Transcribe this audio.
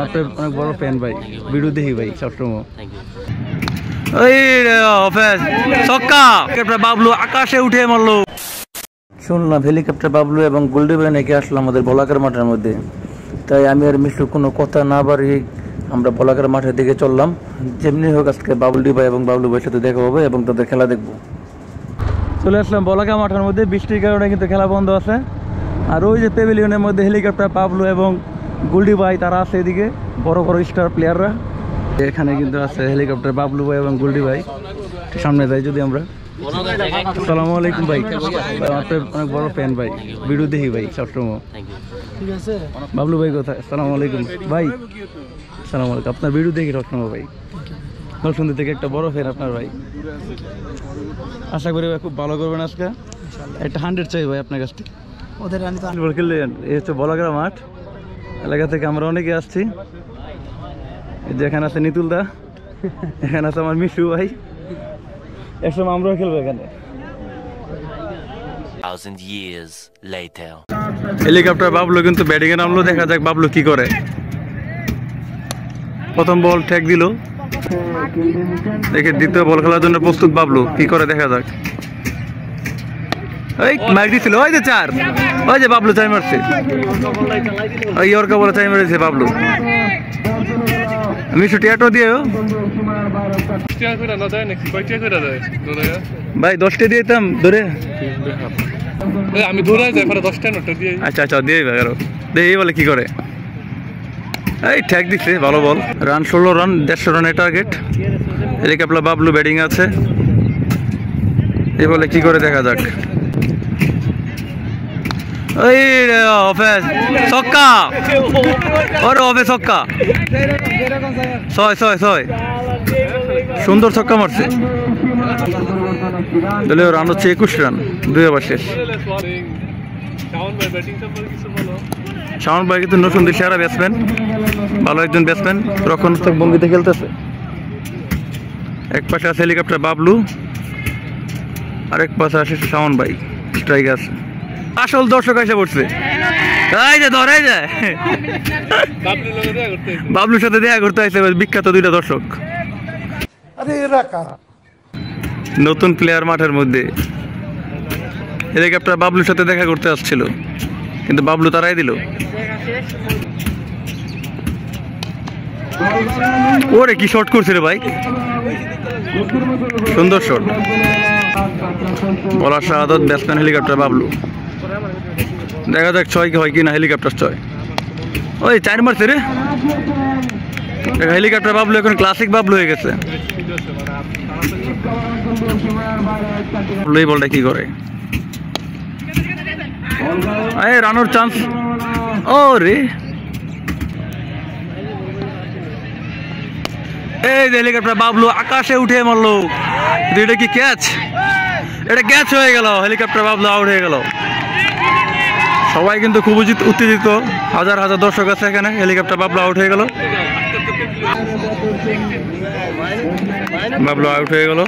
আপনার অনেক বড় ফ্যান ভাই, ভিডিও দেখি ভাই সবসময়। বাবলু আকাশে উঠে মারলো। শুনলাম হেলিকপ্টার বাবলু এবং গোল্ডি ভাই নাকি আসলো আমাদের বলাকার মাঠের মধ্যে, তাই আমি আর মিশু কোনো কথা না বাড়িয়ে আমরা বলাকার মাঠের দিকে চললাম। যেমনি হোক আজকে বাবলুডি ভাই এবং বাবলু ভাইয়ের সাথে দেখা হবে এবং তাদের খেলা দেখবো। চলে আসলাম বলাকা মাঠের মধ্যে, বৃষ্টির কারণে কিন্তু খেলা বন্ধ আছে। আর ওই যে প্যাভিলিয়নের মধ্যে হেলিকপ্টার বাবলু এবং গোল্ডি ভাই তারা আছে, এদিকে বড় বড় স্টার প্লেয়াররা। এখানে কিন্তু আছে হেলিকপ্টার বাবলু ভাই এবং গোল্ডি ভাই। সামনে যাই যদি আমরা। আসসালামু আলাইকুম ভাই, আপনার অনেক বড় ফ্যান ভাই, ভিডিও দেখি ভাই সবসময়। বাবলু ভাই কোথায়? আসসালামু আলাইকুম ভাই। আসসালামু আলাইকুম, আপনার ভিডিও দেখি সবসময় ভাই, নরসিংদী থেকে একটা বড় ফ্যান আপনার ভাই। আশা করি ভাই খুব ভালো করবেন আজকে, একটা 100 চাই ভাই আপনার কাছ থেকে। এই হচ্ছে বলাগড়া মাঠ এলাকা থেকে আমরা অনেকে আসছি। যেখানে আছে নিতুল দা, এখানে আছে আমার মিশু ভাই, একসময় আমরাও খেলবো এখানে। হেলিকপ্টার বাবলু কিন্তু ব্যাটিং এ নামলো, দেখা যাক বাবলু কি করে। প্রথম বল ঠেক দিল, দেখে দ্বিতীয় বল খেলার জন্য প্রস্তুত বাবলু, কি করে দেখা যাক। এই মাইক দিছিল, ওই যে 4, ওই যে বাবলু চাই মারছে, ওই ইয়র্কা বলে চাই মারছে বাবলু। মিশু টিয়াটো দিয়ে ভাই 10টা দিয়ে দিতাম ধরে, আমি ধরে যাই 10টা নোটটা দিয়ে। আচ্ছা আচ্ছা দিয়ে দেখি বলে কি করে। এই ঠেক দিচ্ছে, ভালো বল। রান 16 রান, 150 রানের টার্গেট। হেলিকপ্টার বাবলু ব্যাটিং আছে, এই বলে কি করে দেখা যাক। ওই অফেস ছক্কা, ওরে অফে ছক্কা, 6 সুন্দর ছক্কা মারছে। দলীয় রান হচ্ছে 21 রান, 2 ওভার শেষ। শাওন ভাই কিন্তু নরসিংদীর সেরা ব্যাটসম্যান, ভালো একজন ব্যাটসম্যান, রক্ষণাত্মক ভঙ্গিতে খেলতেছে। এক পাশে আছে হেলিকপ্টার বাবলু, আরেক পাশে আছে শাওন ভাই স্ট্রাইকার। আসল দর্শক এসে পড়ছে, ধরাই যায় বাবলুর সাথে দেখা করতে আসছে বিখ্যাত 2টা দর্শক। নতুন প্লেয়ার মাঠের মধ্যে, হেলিকপ্টার বাবলুর সাথে দেখা করতে আসছিল কিন্তু বাবলু তারাই দিল। ওরে কি শট করছে রে ভাই, সুন্দর শট। বলার শাহাদত ব্যাটসম্যান হেলিকপ্টার বাবলু। দেখা যাক 6 হয় কিনা, হেলিকপ্টার 6। ওই 4 মারছে রে হেলিকপ্টার বাবলু, এখন ক্লাসিক বাবলু হয়ে গেছে। এই বলটা কি করে, রানোর চান্স। ও রে, এই হেলিকপ্টার বাবলু আকাশে উঠে মারলো। এটা কি ক্যাচ? এটা ক্যাচ হয়ে গেল, হেলিকপ্টার বাবলু আউট হয়ে গেল। সবাই কিন্তু খুব উত্তেজিত, হাজার হাজার দর্শক আছে এখানে। হেলিকপ্টার বাবলু আউট হয়ে গেল, বাবলু আউট হয়ে গেল।